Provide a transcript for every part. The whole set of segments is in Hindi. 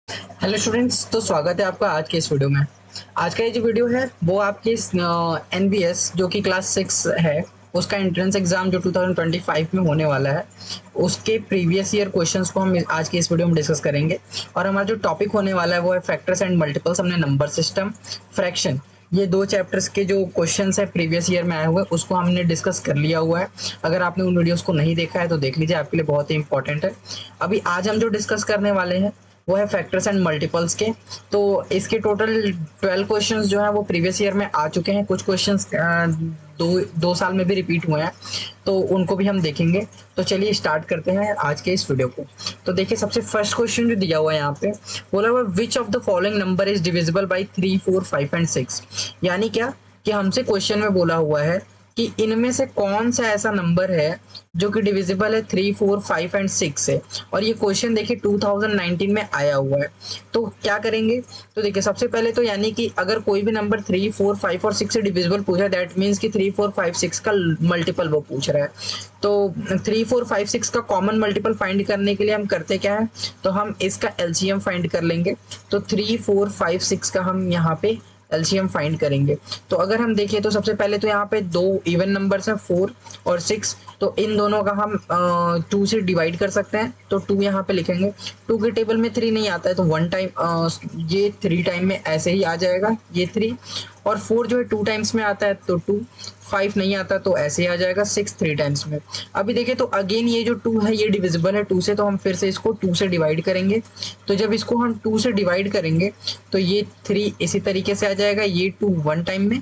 हेलो स्टूडेंट्स, तो स्वागत है आपका आज के इस वीडियो में। आज का ये जो वीडियो है वो आपके एनबीएस जो कि क्लास 6 है उसका एंट्रेंस एग्जाम जो 2025 में होने वाला है उसके प्रीवियस ईयर क्वेश्चंस को हम आज के इस वीडियो में डिस्कस करेंगे। और हमारा जो टॉपिक होने वाला है वो है फैक्टर्स एंड मल्टीपल्स। हमने नंबर सिस्टम, फ्रैक्शन, ये दो चैप्टर्स के जो क्वेश्चंस है प्रीवियस ईयर में आए हुए उसको हमने डिस्कस कर लिया हुआ है। अगर आपने उन वीडियोस को नहीं देखा है तो देख लीजिए, आपके लिए बहुत ही इंपॉर्टेंट है। अभी आज हम जो डिस्कस करने वाले हैं वो है फैक्टर्स एंड मल्टीपल्स के। तो इसके टोटल 12 क्वेश्चंस जो हैं वो प्रीवियस ईयर में आ चुके हैं। कुछ क्वेश्चंस दो साल में भी रिपीट हुए हैं, तो उनको भी हम देखेंगे। तो चलिए स्टार्ट करते हैं आज के इस वीडियो को। तो देखिए, सबसे फर्स्ट क्वेश्चन जो दिया हुआ है यहाँ पे, बोला हुआ which of the following number is divisible by 3, 4, 5 and 6। यानी क्या कि हमसे क्वेश्चन में बोला हुआ है कि इनमें से कौन सा ऐसा नंबर है जो कि डिविजिबल है 3, 4, 5 एंड 6 से। और ये क्वेश्चन देखिए 2019 में आया हुआ है। तो क्या करेंगे, तो देखिए सबसे पहले तो यानी कि अगर कोई भी नंबर 3, 4, 5 और 6 से डिविजिबल पूछा है, दैट मीन्स कि 3, 4, 5, 6 का मल्टीपल वो पूछ रहा है। तो 3, 4, 5, 6 का कॉमन मल्टीपल फाइंड करने के लिए हम करते क्या है, तो हम इसका एलसीएम फाइंड कर लेंगे। तो 3, 4, 5, 6 का हम यहाँ पे एलसीएम फाइंड करेंगे। तो अगर हम देखें तो सबसे पहले तो यहाँ पे दो इवन नंबर्स हैं 4 और 6, तो इन दोनों का हम 2 से डिवाइड कर सकते हैं। तो 2 यहाँ पे लिखेंगे। 2 के टेबल में 3 नहीं आता है तो 1 टाइम ये 3 टाइम में ऐसे ही आ जाएगा ये 3। और 4 जो है 2 टाइम्स में आता है तो 2। 5 नहीं आता तो ऐसे ही आ जाएगा 6 3 टाइम्स में। अभी देखिए तो अगेन ये जो 2 है ये डिविजिबल है 2 से, तो हम फिर से इसको 2 से डिवाइड करेंगे। तो जब इसको हम 2 से डिवाइड करेंगे तो ये 3 इसी तरीके से आ जाएगा, ये 2 1 टाइम में,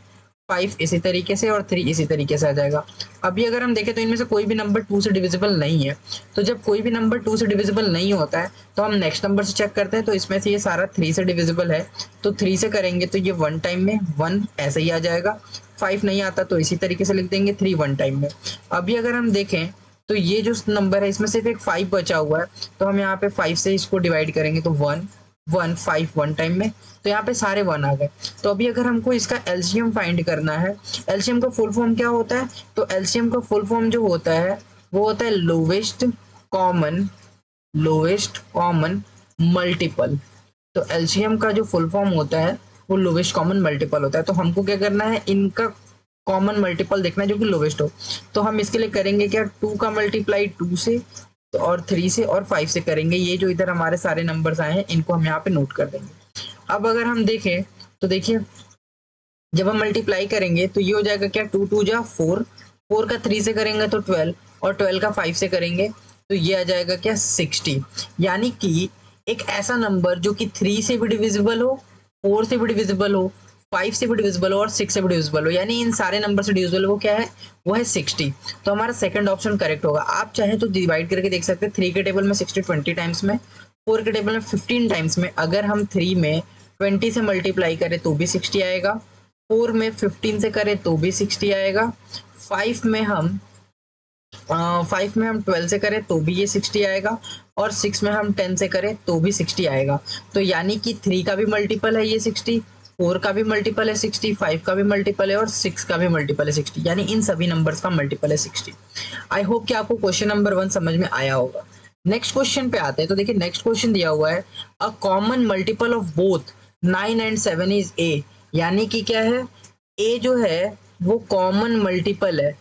5 इसी तरीके से और 3 इसी तरीके से आ जाएगा। अभी अगर हम देखें तो इनमें से कोई भी नंबर 2 से डिविजिबल नहीं है। तो जब कोई भी नंबर 2 से डिविजिबल नहीं होता है तो हम नेक्स्ट नंबर से चेक करते हैं। तो इसमें से ये सारा 3 से डिविजिबल है, तो 3 से करेंगे तो ये 1 टाइम में 1 ऐसे ही आ जाएगा। 5 नहीं आता तो इसी तरीके से लिख देंगे 3 1 टाइम में। अभी अगर हम देखें तो ये जो नंबर है इसमें सिर्फ एक 5 बचा हुआ है, तो हम यहाँ पे 5 से इसको डिवाइड करेंगे तो 1 1 5 1 टाइम में, तो यहाँ पे सारे 1 आ गए। तो अभी अगर हमको इसका एलसीएम फाइंड करना है, एलसीएम का फुल फॉर्म क्या होता है, तो एलसीएम का फुल फॉर्म जो होता है वो होता है लोवेस्ट कॉमन मल्टीपल। तो एलसीएम का जो फुल फॉर्म होता है वो लोवेस्ट कॉमन मल्टीपल होता है। तो हमको क्या करना है, इनका कॉमन मल्टीपल देखना है जो कि लोवेस्ट हो। तो हम इसके लिए करेंगे क्या, 2 का मल्टीप्लाई 2 से तो और 3 से और 5 से करेंगे। ये जो इधर हमारे सारे नंबर्स आए हैं इनको हम यहाँ पे नोट कर देंगे। अब अगर हम देखें तो देखिए जब हम मल्टीप्लाई करेंगे तो ये हो जाएगा क्या, 2 2 जा 4, 4 का 3 से करेंगे तो 12 और 12 का 5 से करेंगे तो ये आ जाएगा क्या, 60। यानी कि एक ऐसा नंबर जो कि 3 से भी डिविजिबल हो, 4 से भी डिविजिबल हो, 5 से भी डिविजिबल हो और 6 से भी डिविजिबल हो, यानी इन सारे नंबर से डिविजिबल वो क्या है, वो है 60। तो हमारा सेकंड ऑप्शन करेक्ट होगा। आप चाहे तो डिवाइड करके देख सकते हैं। 3 के टेबल में 60 20 टाइम्स में, 4 के टेबल में 15 टाइम्स में। अगर हम 3 में 20 से मल्टीप्लाई करें तो भी 60 आएगा, 4 में 15 से करें तो भी 60 आएगा, 5 में हम 12 से करें तो भी ये 60 आएगा, और 6 में हम 10 से करें तो भी 60 आएगा। तो यानी कि 3 का भी मल्टीपल है ये 60, 4 का भी मल्टीपल है 60, 5 का भी मल्टीपल है और 6 का भी मल्टीपल है 60, यानी इन सभी नंबर्स का मल्टीपल है 60। आई होप कि आपको क्वेश्चन नंबर 1 समझ में आया होगा। नेक्स्ट क्वेश्चन पे आते हैं। तो देखिए नेक्स्ट क्वेश्चन दिया हुआ है, a common multiple of both 9 and 7 is a. यानी कि क्या है, ए जो है वो कॉमन मल्टीपल है,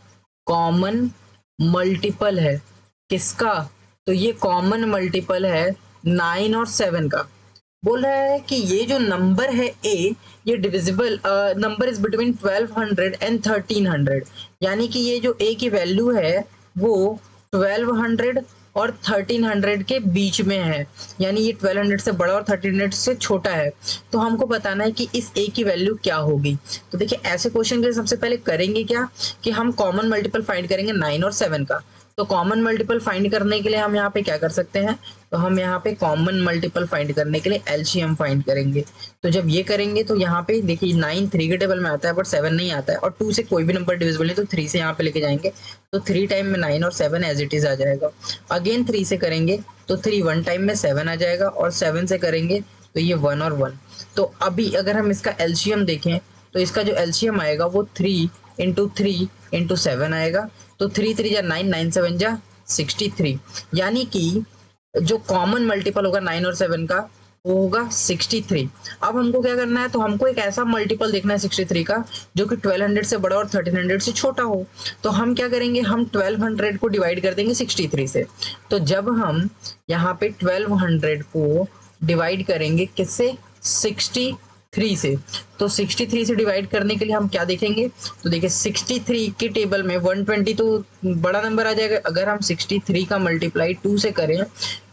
कॉमन मल्टीपल है किसका, तो ये कॉमन मल्टीपल है 9 और 7 का। बोल रहा है कि ये जो नंबर है ए, ये divisible number is between 1200 and 1300। यानी कि ये जो ए की वैल्यू है वो 1200 और 1300 के बीच में है, यानी ये 1200 से बड़ा और 1300 से छोटा है। तो हमको बताना है कि इस ए की वैल्यू क्या होगी। तो देखिए ऐसे क्वेश्चन के लिए सबसे पहले करेंगे क्या कि हम कॉमन मल्टीपल फाइंड करेंगे 9 और 7 का। तो कॉमन मल्टीपल फाइंड करने के लिए हम यहाँ पे क्या कर सकते हैं, तो हम यहाँ पे कॉमन मल्टीपल फाइंड करने के लिए एलसीएम फाइंड करेंगे। तो जब ये करेंगे तो यहाँ पे देखिए 9 3 के टेबल में आता है बट 7 नहीं आता है, और 2 से कोई भी नंबर डिविजिबल नहीं, तो 3 से यहाँ पे लेके जाएंगे तो 3 टाइम में 9 और 7 एज इट इज आ जाएगा। अगेन 3 से करेंगे तो 3 1 टाइम में 7 आ जाएगा, और 7 से करेंगे तो ये 1 और 1। तो अभी अगर हम इसका एलसीएम देखें तो इसका जो एलसीएम आएगा वो 3 इंटू 3 इंटू 7 आएगा। तो 3 3 जा 9, 9 7 जा 63। यानी कि जो कॉमन मल्टीपल होगा 9 और 7 का वो होगा 63। अब हमको क्या करना है, तो हमको एक ऐसा मल्टीपल देखना है 63 का जो कि 1200 से बड़ा और 1300 से छोटा हो। तो हम क्या करेंगे, हम 1200 को डिवाइड कर देंगे 63 से। तो जब हम यहाँ पे 1200 को डिवाइड करेंगे किससे, 63 से, तो 63 से डिवाइड करने के लिए हम क्या देखेंगे, तो देखिए 63 के टेबल में 120 तो बड़ा नंबर आ जाएगा। अगर हम 63 का मल्टीप्लाई 2 से करें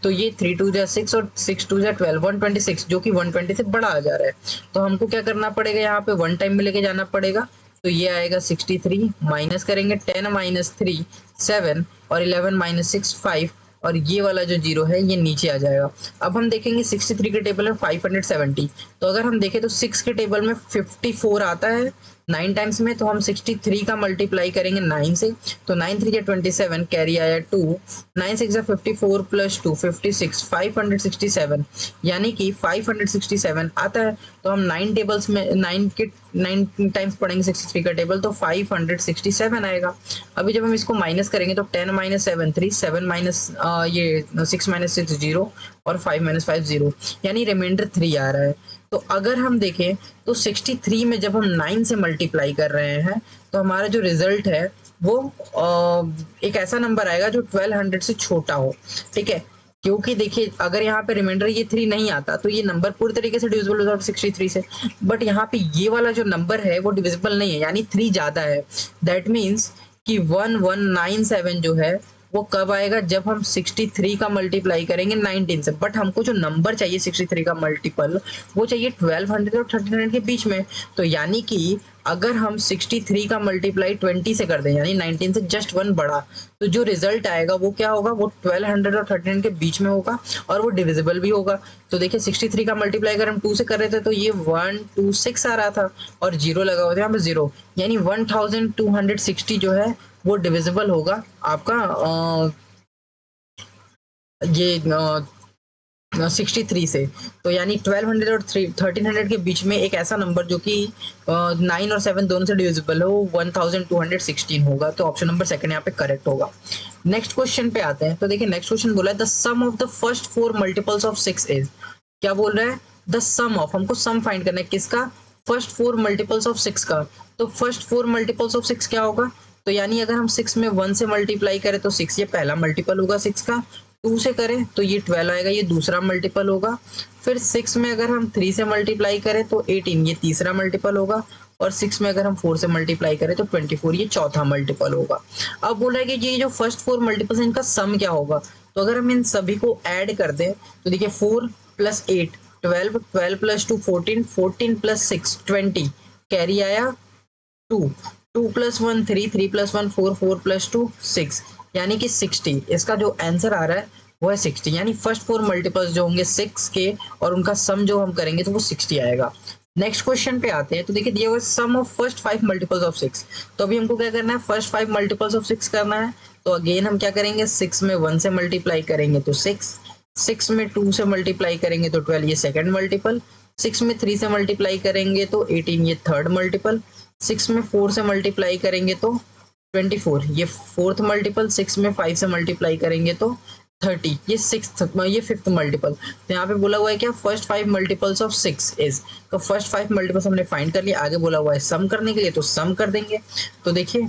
तो ये 3 2 जा 6 और 6 2 जा 12, 126 जो कि 120 से बड़ा आ जा रहा है। तो हमको क्या करना पड़ेगा, यहाँ पे वन टाइम में लेके जाना पड़ेगा। तो ये आएगा 63 माइनस करेंगे 10 माइनस 3 7 और 11 माइनस 6 5 और ये वाला जो जीरो है ये नीचे आ जाएगा। अब हम देखेंगे 63 के टेबल में 570, तो अगर हम देखें तो 6 के टेबल में 54 आता है 9 टाइम्स में, तो हम 63 का मल्टीप्लाई करेंगे 9 से, तो 9 3 या 27 कैरी आया 2, 9 6 या 54 प्लस 2 56 567, यानी कि 567 आता है। तो हम 9 टेबल्स में 9 टाइम्स पढ़ेंगे 63 का टेबल, तो 567 आएगा। अभी जब हम इसको माइनस करेंगे तो 10 माइनस 7 3 7 माइनस ये 6 माइनस 6 0 और 5 माइनस 5 0, यानी रिमाइंडर 3 आ रहा है। तो अगर हम देखें तो 63 में जब हम 9 से मल्टीप्लाई कर रहे हैं तो हमारा जो रिजल्ट है वो एक ऐसा नंबर आएगा जो 1200 से छोटा हो। ठीक है, क्योंकि देखिए अगर यहाँ पे रिमाइंडर ये 3 नहीं आता तो ये नंबर पूरी तरीके से डिविजिबल होता है 63 से, बट यहाँ पे ये वाला जो नंबर है वो डिविजिबल नहीं है, यानी 3 ज्यादा है। दैट मीन्स कि 1197 जो है वो कब आएगा, जब हम 63 का मल्टीप्लाई करेंगे 19 से। बट हमको जो नंबर चाहिए 63 का मल्टीपल वो चाहिए 1200 और 1300 के बीच में। तो यानी कि अगर हम 63 का मल्टीप्लाई 20 से कर दें, यानी 19 से जस्ट 1 बड़ा, तो जो रिजल्ट आएगा वो क्या होगा, वो 1200 और 1300 के बीच में होगा और वो डिविजिबल भी होगा। तो देखिए 63 का मल्टीप्लाई अगर हम 2 से कर रहे थे तो ये 126 आ रहा था और जीरो लगा हुआ था यहाँ पे जीरो, यानी 1260 जो है वो डिविजिबल होगा आपका ये 63 से। तो यानी 1200 और 1300 के बीच में एक ऐसा नंबर जो कि 9 और 7 दोनों से डिविजिबल हो 1216 होगा। तो ऑप्शन नंबर सेकंड यहाँ पे करेक्ट होगा। नेक्स्ट क्वेश्चन पे आते हैं। तो देखिए नेक्स्ट क्वेश्चन बोला है the sum of the first 4 multiples of 6 is, क्या बोल रहा है, द सम ऑफ, हमको सम फाइंड करना है किसका, फर्स्ट 4 मल्टीपल्स ऑफ 6 का। तो फर्स्ट 4 मल्टीपल्स ऑफ 6 क्या होगा, तो यानी अगर हम 6 में 1 से मल्टीप्लाई करें तो 6 ये पहला मल्टीपल होगा 6 का, 2 से करें तो ये 12 आएगा, ये दूसरा मल्टीपल होगा। फिर 6 में अगर हम 3 से मल्टीप्लाई करें तो 18 ये तीसरा मल्टीपल होगा, और 6 में अगर हम 4 से मल्टीप्लाई करें तो 24 ये चौथा मल्टीपल होगा। अब बोला है कि ये जो फर्स्ट 4 मल्टीपल्स हैं इनका सम क्या होगा, तो अगर हम इन सभी को ऐड कर दें तो देखिए 4 प्लस 8 12, 12 प्लस 2 14, 14 प्लस 6 20, कैरी आया 2, 2 प्लस 1 3, 3 प्लस 1 4, 4 प्लस 2 6, यानी कि 60। इसका जो आंसर आ रहा है वो है 60, यानी फर्स्ट 4 मल्टीपल्स जो होंगे 6 के और उनका सम जो हम करेंगे तो वो 60 आएगा। नेक्स्ट क्वेश्चन पे आते हैं। तो देखिए दिया हुआ सम ऑफ फर्स्ट 5 मल्टीपल्स ऑफ 6, तो अभी हमको क्या करना है, फर्स्ट 5 मल्टीपल्स ऑफ 6 करना है। तो अगेन हम क्या करेंगे, 6 में 1 से मल्टीप्लाई करेंगे तो 6, 6 में 2 से मल्टीप्लाई करेंगे तो 12 ये सेकंड मल्टीपल, 6 में 3 से मल्टीप्लाई करेंगे तो 18 ये थर्ड मल्टीपल, 6 में 4 से मल्टीप्लाई करेंगे तो 24 ये फोर्थ मल्टीपल, 6 में 5 से मल्टीप्लाई करेंगे तो 30 ये फिफ्थ मल्टीपल। तो यहाँ पे बोला हुआ है क्या, फर्स्ट 5 मल्टीपल्स ऑफ 6 इज, तो फर्स्ट 5 मल्टीपल्स हमने फाइंड कर लिया। आगे बोला हुआ है सम करने के लिए, तो सम कर देंगे। तो देखिए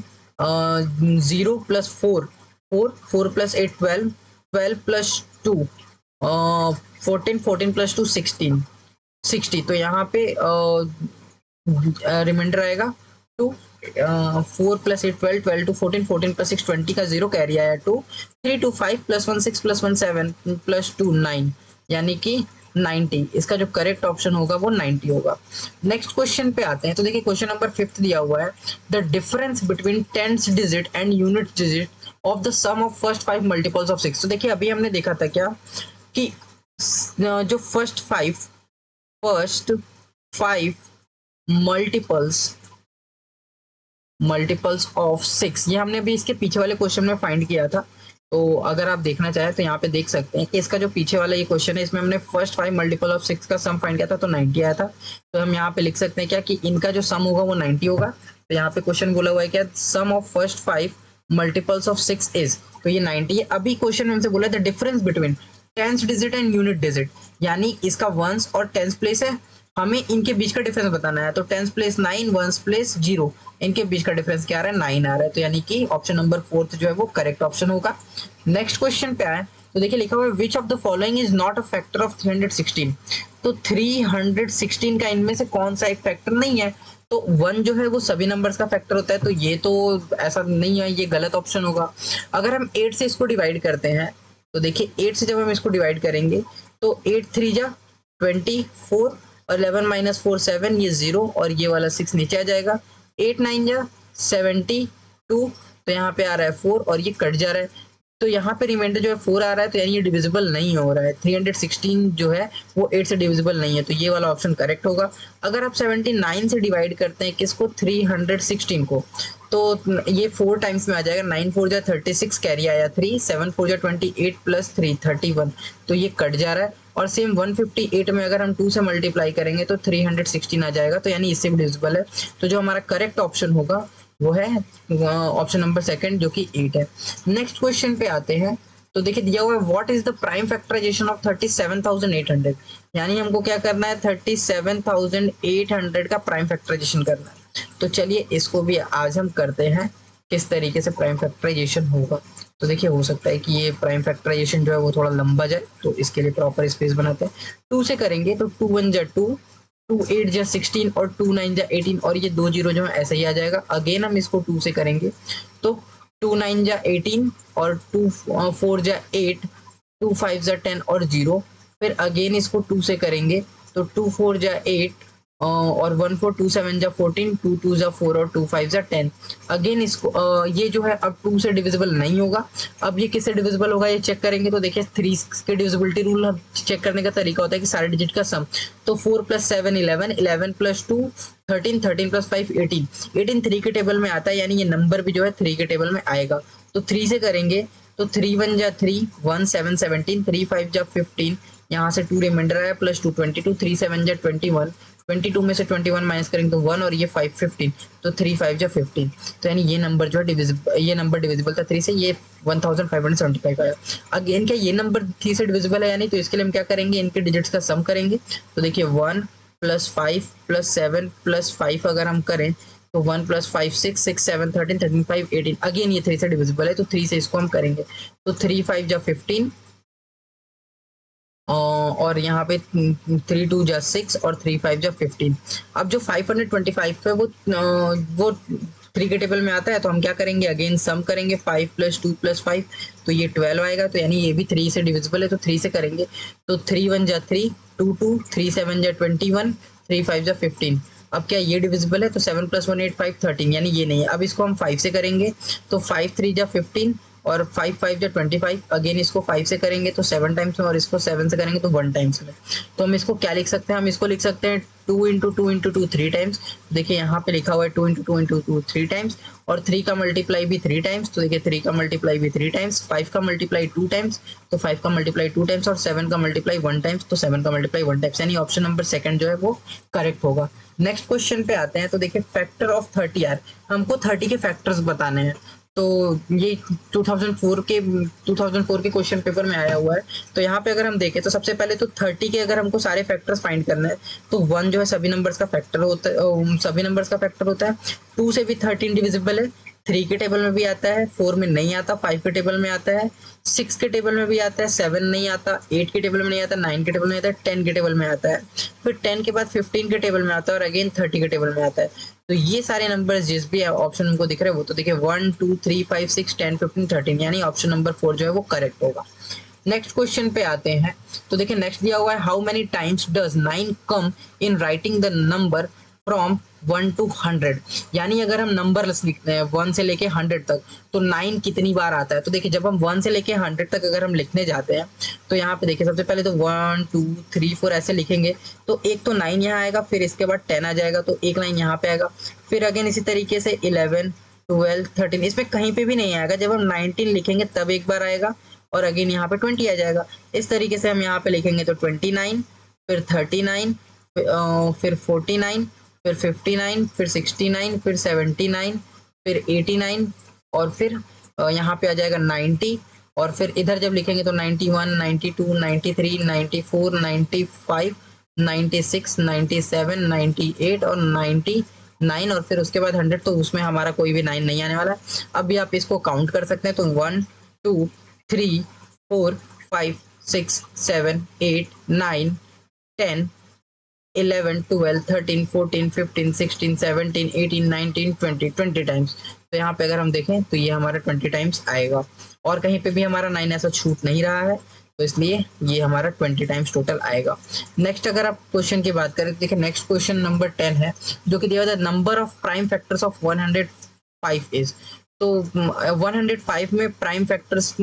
0 प्लस 4 4, 4 प्लस 8 12, 12 प्लस 2 14, 14 प्लस 2 16, 60। तो यहाँ पे रिमाइंडर आएगा 2, 4 प्लस 8 12, 12 टू 14, 14 प्लस 6 20 का 0 कैरी आया 2, 3 2 5 प्लस 1 6 प्लस 1 7 प्लस 2 9, यानी कि 90। इसका जो करेक्ट ऑप्शन होगा वो 90 होगा। नेक्स्ट क्वेश्चन पे आते हैं। तो देखिए क्वेश्चन नंबर 5 दिया हुआ है, the difference between tens digit and unit digit of the sum of first 5 multiples of 6। तो देखिए अभी हमने देखा था क्या कि जो फर्स्ट 5 मल्टीपल्स ऑफ 6 ये हमने भी इसके पीछे वाले क्वेश्चन में फाइंड किया था। तो अगर आप देखना चाहें तो यहाँ पे देख सकते हैं कि इसका जो पीछे वाला ये क्वेश्चन है इसमें हमने फर्स्ट 5 मल्टीपल ऑफ 6 का सम फाइंड किया था तो 90 आया था। तो हम यहाँ पे लिख सकते हैं क्या कि इनका जो सम होगा वो 90 होगा। तो यहाँ पे क्वेश्चन बोला हुआ है क्या, sum of first 5 multiples of 6 is, तो ये 90 है। अभी क्वेश्चन हमसे बोला the difference between tens digit and unit digit, यानी इसका वंस और टेंस प्लेस है, हमें इनके बीच का डिफरेंस बताना है। तो टेंस प्लेस 9, वंस प्लेस 0, इनके बीच का डिफरेंस क्या आ रहा है, 9 आ रहा है। तो यानी कि ऑप्शन नंबर 4 जो है वो करेक्ट ऑप्शन होगा। नेक्स्ट क्वेश्चन पे आए तो देखिए लिखा हुआ है which of the following is not a factor of 316। तो 316 का इनमें से कौन सा एक फैक्टर नहीं है। तो 1 जो है वो सभी नंबर्स का फैक्टर होता है, तो ये तो ऐसा नहीं है, ये गलत ऑप्शन होगा। अगर हम 8 से इसको डिवाइड करते हैं तो देखिए 8 से जब हम इसको डिवाइड करेंगे तो 8 3 जा 24 और 11 माइनस 4 7, ये 0 और ये वाला 6 नीचे आ जाएगा। 8 9 जा 72, तो यहाँ पे आ रहा है 4 और ये कट जा रहा है, तो यहाँ पे रिमाइंडर जो है 4 आ रहा है, तो यानी ये डिविजिबल नहीं हो रहा है। 316 जो है वो 8 से डिविजिबल नहीं है, तो ये वाला ऑप्शन करेक्ट होगा। अगर आप 79 से डिवाइड करते हैं किसको, 316 को, तो ये 4 टाइम्स में आ जाएगा। 9 4 जा 36, कैरी आया 3, 7 4 जा 28 प्लस 3 31, तो ये कट जा रहा है। और सेम 158 में अगर हम 2 से मल्टीप्लाई करेंगे तो 316 आ जाएगा, तो यानी इससे भी डिविजिबल है। तो जो हमारा करेक्ट ऑप्शन होगा वो है ऑप्शन नंबर सेकंड, जो कि 8 है। नेक्स्ट क्वेश्चन पे आते हैं तो देखिए दिया हुआ है what is the prime factorisation of 37,800, यानी हमको क्या करना है, 37,800 का प्राइम फैक्टराइजेशन करना है। तो चलिए इसको भी आज हम करते हैं, किस तरीके से प्राइम फैक्टराइजेशन होगा। तो देखिए हो सकता है कि ये प्राइम फैक्टराइजेशन जो है वो थोड़ा लंबा जाए, तो इसके लिए प्रॉपर स्पेस बनाते हैं। 2 से करेंगे तो 2 1 जा 2, 2 8 जा 16 और 2 9 जा 18, और ये 2 जीरो जो है ऐसे ही आ जाएगा। अगेन हम इसको 2 से करेंगे तो 2 9 जा 18 और 2 4 जा 8, 2 5 जा 10 और 0। फिर अगेन इसको 2 से करेंगे तो 2 4 जा 8 और 1 4 2 7 जा 14, 2 2 जा 4 और 2 5 जा 10। अगेन इसको ये जो है अब 2 से डिविजिबल नहीं होगा। अब ये किससे डिविजिबल होगा ये चेक करेंगे, तो देखिए 3 के डिविजिबिलिटी रूल चेक करने का तरीका होता है कि सारे डिजिट का सम। तो 4 + 7 11, 11 + 2 13, 13 + 5 18, 18 3 के टेबल में आता है, यानी ये नंबर भी जो है 3 के टेबल में आएगा। तो 3 से करेंगे तो 3 1 जा 3, 1 7 17, 3 5 जा 15, यहाँ से 2 रिमाइंडर आया प्लस 2 22, 3 7 जा 21, 22 में से 21 माइनस करेंगे तो 1 और ये 5 15, तो 3 5 जा 15। तो यानी ये नंबर जो है डिविजिबल, ये नंबर डिविजिबल था 3 से, ये 1575 आया। अगेन क्या ये नंबर 3 से डिविजिबल है यानी, तो इसके लिए हम क्या करेंगे, इनके डिजिट्स का सम करेंगे। तो देखिए 1 + 5 + 7 + 5 अगर हम करें तो 1 + 5 6 6 7 13 13 5 18, अगेन ये 3 से डिविजिबल है, तो 3 से इसको हम करेंगे तो 3 5 जा 15 और यहाँ पे 3 2 जा 6 और 3 5 जा 15। अब जो 525 है वो 3 के टेबल में आता है, तो हम क्या करेंगे, अगेन सम करेंगे 5 + 2 + 5, तो ये 12 आएगा। तो यानी ये भी 3 से डिविजिबल है, तो 3 से करेंगे तो 3 1 जा 3, 2 2, 3 7 जा 21, 3 5 जा 15। अब क्या ये डिविजिबल है, तो 7 + 1 8 5 13, यानी ये नहीं है। अब इसको हम 5 से करेंगे तो 5 3 जा 15 और 5 5 जा 25, अगेन इसको 5 से करेंगे तो 7 टाइम्स में और इसको 7 से करेंगे तो 1 टाइम्स में। तो हम इसको क्या लिख सकते हैं, हम इसको लिख सकते हैं 2 × 2 × 2 3 टाइम्स। देखिए यहाँ पे लिखा हुआ है 2 × 2 × 2 3 टाइम्स, और 3 का मल्टीप्लाई भी 3 टाइम्स, तो देखिए 3 का मल्टीप्लाई भी 3 टाइम्स, 5 का मल्टीप्लाई 2 टाइम्स, तो 5 का मल्टीप्लाई 2 टाइम्स, और 7 का मल्टीप्लाई 1 टाइम्स, तो 7 का मल्टीप्लाई 1 टाइम्स, यानी ऑप्शन नंबर सेकंड जो है वो करेक्ट होगा। नेक्स्ट क्वेश्चन पे आते हैं तो देखिए फैक्टर ऑफ 30 यार, हमको 30 के फैक्टर्स बताने हैं। तो ये 2004 के क्वेश्चन पेपर में आया हुआ है। तो यहाँ पे अगर हम देखें तो सबसे पहले तो 30 के अगर हमको सारे फैक्टर्स फाइंड करना है तो 1 जो है सभी नंबर्स का फैक्टर होता है, सभी नंबर्स का फैक्टर होता है। 2 से भी 13 डिविजिबल है, 3 के टेबल में भी आता है, 4 में नहीं आता, 5 के टेबल में आता है, 6 के टेबल में भी आता है, 7 नहीं आता, 8 के टेबल में नहीं आता, 9 के टेबल में आता है, 10 के टेबल में आता है, फिर 10 के बाद 15 के टेबल में आता है और अगेन 30 के टेबल में आता है। तो ये सारे नंबर्स जिस भी ऑप्शन हमको दिख रहे हैं वो तो देखिए 1 2 3 5 6 10 15 13, यानी ऑप्शन नंबर 4 जो है वो करेक्ट होगा। नेक्स्ट क्वेश्चन पे आते हैं तो देखिए नेक्स्ट दिया हुआ है how many times does 9 come in writing the number from 1 to 100, यानी अगर हम नंबर लिखते हैं 1 से लेके 100 तक तो 9 कितनी बार आता है। तो देखिए जब हम 1 से लेके 100 तक अगर हम लिखने जाते हैं तो यहाँ पे देखिए सबसे पहले तो 1 2 3 4 ऐसे लिखेंगे, तो एक तो 9 यहाँ आएगा, फिर इसके बाद 10 आ जाएगा, तो एक लाइन यहाँ पे आएगा, फिर अगेन इसी तरीके से 11 12 13, इसमें कहीं पे भी नहीं आएगा। जब हम 19 लिखेंगे तब एक बार आएगा और अगेन यहाँ पे 20 आ जाएगा। इस तरीके से हम यहाँ पे लिखेंगे तो 29, फिर 39, फिर 49, फिर 59, फिर 69, फिर 79, फिर 89 और फिर यहाँ पे आ जाएगा 90 और फिर इधर जब लिखेंगे तो 91, 92, 93, 94, 95, 96, 97, 98 और 99 और फिर उसके बाद 100, तो उसमें हमारा कोई भी 9 नहीं आने वाला। अब भी आप इसको काउंट कर सकते हैं, तो 1 2 3 4 5 6 7 8 9 10 11 12 13 14 15 16 17 18 19 20 20 टाइम्स। तो यहाँ पे अगर हम देखें तो ये हमारा 20 टाइम्स आएगा, और कहीं पे भी हमारा 9 ऐसा छूट नहीं रहा है, तो इसलिए ये हमारा 20 टाइम्स टोटल आएगा। नेक्स्ट अगर आप क्वेश्चन की बात करें तो देखिए नेक्स्ट क्वेश्चन नंबर 10 है, जो कि दिया हुआ है number of prime factors of 105 is. तो 105 में प्राइम फैक्टर्स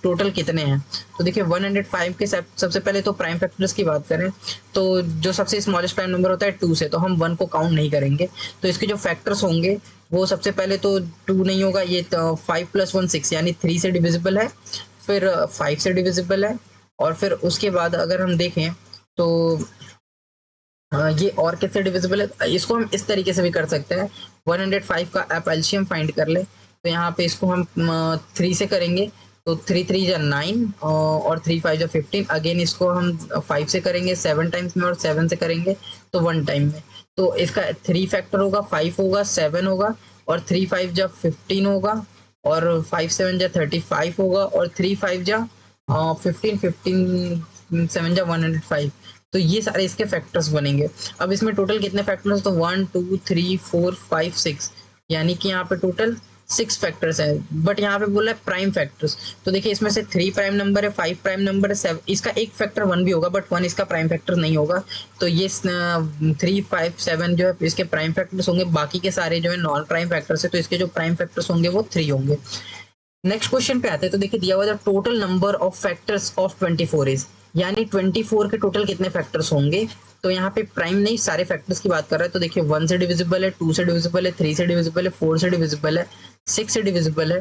टोटल कितने हैं? तो देखिए 105 के सबसे पहले तो प्राइम फैक्टर्स की बात करें तो जो सबसे स्मॉलेस्ट प्राइम नंबर होता है 2 से, तो हम 1 को काउंट नहीं करेंगे। तो इसके जो फैक्टर्स होंगे वो सबसे पहले तो 2 नहीं होगा, ये 5 + 1 6 यानी 3 से डिविजिबल है, फिर 5 से डिविजिबल है, और फिर उसके बाद अगर हम देखें तो ये और किससे डिविजिबल है, इसको हम इस तरीके से भी कर सकते हैं। 105 का आप एलसीएम फाइंड कर ले, तो यहाँ पे इसको हम 3 से करेंगे, तो 3 3 जा 9 और 3 5 जा 15। अगेन इसको हम 5 से करेंगे 7 टाइम्स में, और 7 से करेंगे तो 1 टाइम में। तो इसका 3 फैक्टर होगा, 5 होगा, 7 होगा, और 3 5 जा 15 होगा, और 5 7 जा 35 होगा, और 3 5 जा 15 15 7 जा 105। तो ये सारे इसके फैक्टर्स बनेंगे। अब इसमें टोटल कितने फैक्टर्स, तो 1 2 3 4 5 6, यानी कि यहाँ पे टोटल 6 फैक्टर्स हैं, बट यहाँ पे बोला है प्राइम फैक्टर्स। तो देखिए इसमें से 3 प्राइम नंबर है, 5 प्राइम नंबर है, 7, इसका एक फैक्टर 1 भी होगा, बट 1 इसका प्राइम फैक्टर नहीं होगा। तो ये 3 5 7 जो है इसके प्राइम फैक्टर्स होंगे, बाकी के सारे जो है नॉन प्राइम फैक्टर्स है, तो इसके जो प्राइम फैक्टर्स होंगे वो 3 होंगे। नेक्स्ट क्वेश्चन पे आते हैं, तो देखिए दिया हुआ है total number of factors of 24 is, यानी 24 के टोटल कितने फैक्टर्स होंगे। तो यहाँ पे प्राइम नहीं सारे फैक्टर्स की बात कर रहा है, तो देखिए 1 से डिविजिबल है, 2 से डिविजिबल है, 3 से डिविजिबल है, 4 से डिविजिबल है, 6 से डिविजिबल है,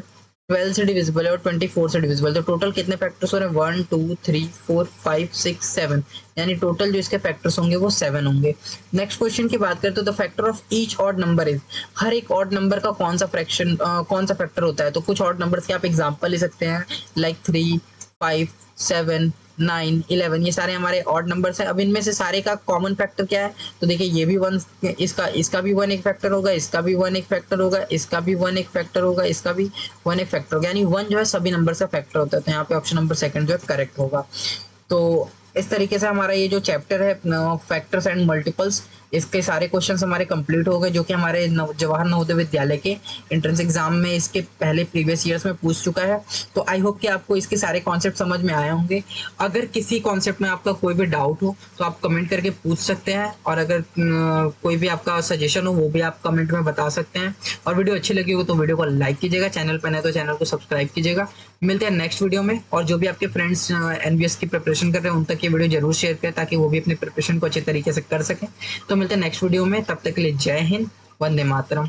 12 से डिविजिबल है, और 24 से डिविजिबल। तो टोटल कितने फैक्टर्स हो रहे हैं, 1 2 3 4 5 6 7, यानी टोटल जो इसके फैक्टर्स होंगे वो 7 होंगे। नेक्स्ट क्वेश्चन की बात करते हैं, तो factor of each odd number is, हर एक ऑड नंबर का कौन सा फ्रैक्शन कौन सा फैक्टर होता है। तो कुछ ऑड नंबर्स के आप एग्जांपल ले सकते हैं, लाइक 3 5 7 9 11, ये सारे हमारे ऑड नंबर्स हैं। अब इनमें से सारे का कॉमन फैक्टर क्या है, तो देखिए ये भी 1, इसका भी 1 एक फैक्टर होगा, इसका भी 1 एक फैक्टर होगा, इसका भी 1 एक फैक्टर होगा, इसका भी 1 एक फैक्टर होगा, यानी 1 जो है सभी नंबर का फैक्टर होता है। तो यहाँ पे ऑप्शन नंबर 2 जो है करेक्ट होगा। तो इस तरीके से हमारा ये जो चैप्टर है फैक्टर्स एंड मल्टीपल्स, इसके सारे क्वेश्चंस हमारे कंप्लीट हो गए, जो कि हमारे जवाहर नवोदय विद्यालय के एंट्रेंस एग्जाम में इसके पहले प्रीवियस ईयर्स में पूछ चुका है। तो आई होप कि आपको इसके सारे कॉन्सेप्ट समझ में आए होंगे। अगर किसी कॉन्सेप्ट में आपका कोई भी डाउट हो तो आप कमेंट करके पूछ सकते हैं, और अगर कोई भी आपका सजेशन हो वो भी आप कमेंट में बता सकते हैं। और वीडियो अच्छी लगी हो तो वीडियो को लाइक कीजिएगा, चैनल पर नए तो चैनल को सब्सक्राइब कीजिएगा। मिलते हैं नेक्स्ट वीडियो में, और जो भी आपके फ्रेंड्स एनवीएस की प्रिपरेशन कर रहे हैं उन तक ये वीडियो जरूर शेयर करें, ताकि वो भी अपनी प्रिपरेशन को अच्छे तरीके से कर सकें। तो मिलते हैं नेक्स्ट वीडियो में, तब तक के लिए जय हिंद, वंदे मातरम।